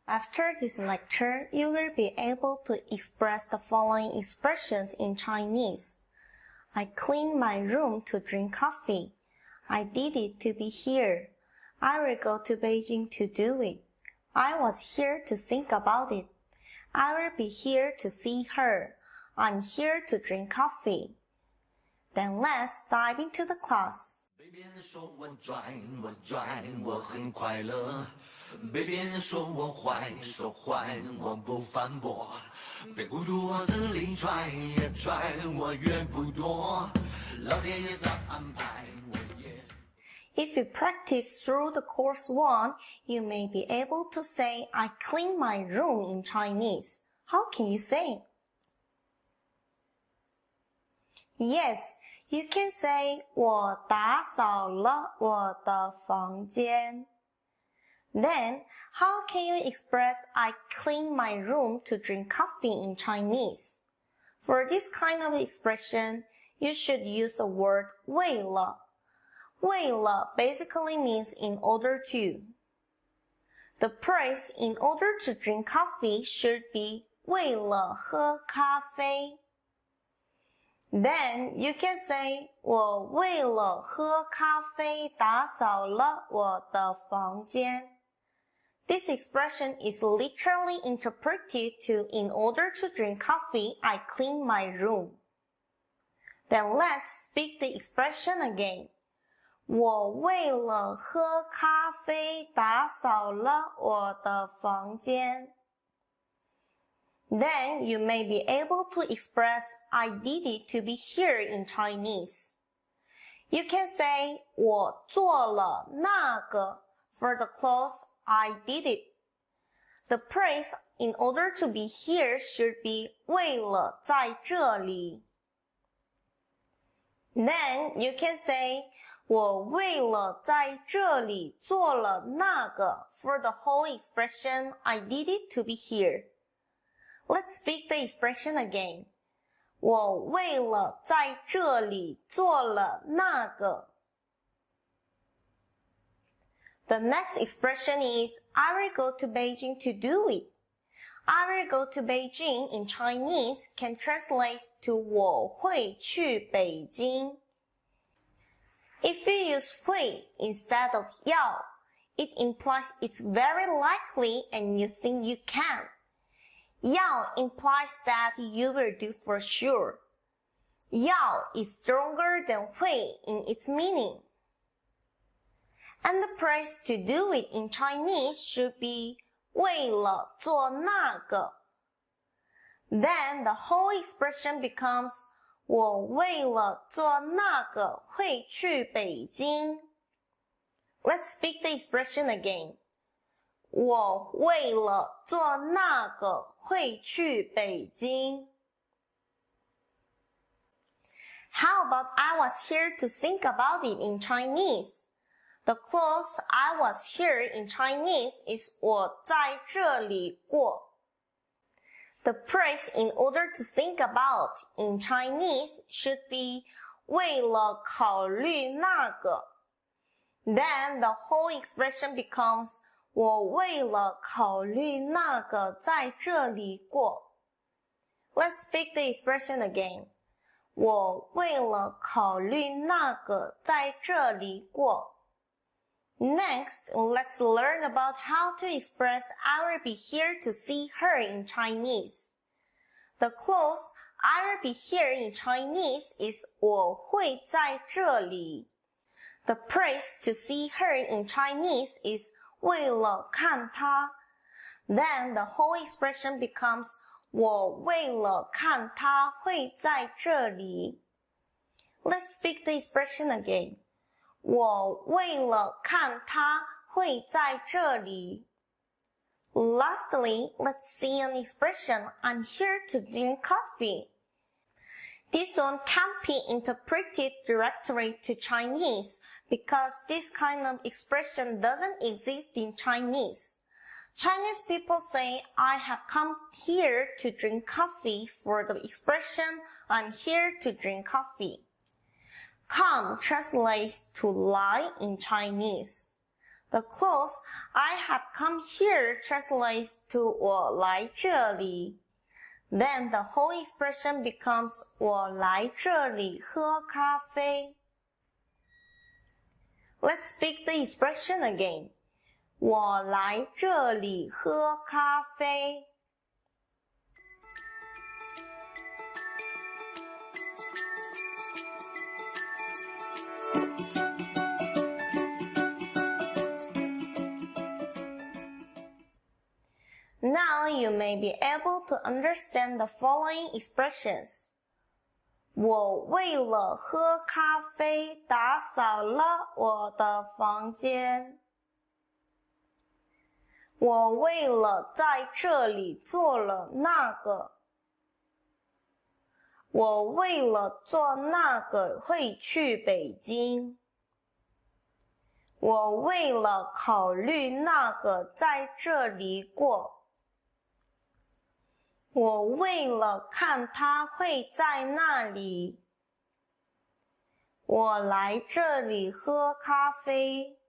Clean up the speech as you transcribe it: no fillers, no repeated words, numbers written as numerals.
After this lecture, you will be able to express the following expressions in Chinese. I cleaned my room to drink coffee. I did it to be here. I will go to Beijing to do it. I was here to think about it. I will be here to see her. I'm here to drink coffee. Then let's dive into the class. 被别人说我拽，我很快乐。被别人说我坏，我不反驳。被孤独往死里拽，越拽我越不多。老天爷咋安排我也。If you practice through the course 1, you may be able to say, I clean my room in Chinese. How can you say? Yes, you can say, 我打扫了我的房间. Then, how can you express I clean my room to drink coffee in Chinese? For this kind of expression, you should use the word 为了. 为了 basically means in order to. The phrase in order to drink coffee should be 为了喝咖啡. Then you can say 我为了喝咖啡打扫了我的房间. This expression is literally interpreted to in order to drink coffee, I clean my room. Then let's speak the expression again. 我为了喝咖啡打扫了我的房间. Then you may be able to express I did it to be here in Chinese. You can say 我做了那个 for the clause I did it. The phrase in order to be here should be 为了在这里. Then you can say 我为了在这里做了那个 for the whole expression I did it to be here. Let's speak the expression again. 我为了在这里做了那个. The next expression is I will go to Beijing to do it. I will go to Beijing in Chinese can translate to 我会去北京. If you use 会 instead of 要, it implies it's very likely and you think you can. 要 implies that you will do for sure. 要 is stronger than 会 in its meaning. And the phrase to do it in Chinese should be 为了做那个. Then the whole expression becomes 我为了做那个会去北京. Let's speak the expression again. 我为了做那个会去北京. How about I was here to think about it in Chinese? The clause I was here in Chinese is 我在这里过. The phrase in order to think about in Chinese should be 为了考虑那个. Then the whole expression becomes 我为了考虑那个在这里过. Let's speak the expression again. 我为了考虑那个在这里过. Next, let's learn about how to express I will be here to see her in Chinese. The clause I will be here in Chinese is 我会在这里. The phrase to see her in Chinese is 为了看她. Then the whole expression becomes 我为了看她会在这里. Let's speak the expression again. 我为了看她会在这里. Lastly, let's see an expression I'm here to drink coffee. This one can't be interpreted directly to Chinese because this kind of expression doesn't exist in Chinese. Chinese people say, I have come here to drink coffee for the expression, I'm here to drink coffee. Come translates to lie in Chinese. The clause I have come here translates to 我来这里. Then the whole expression becomes 我来这里喝咖啡. Let's speak the expression again. 我来这里喝咖啡. Now you may be able to understand the following expressions. 我为了喝咖啡打扫了我的房间。我为了在这里做了那个。我为了做那个会去北京。我为了考虑那个在这里过。我为了看他会在那里。我来这里喝咖啡。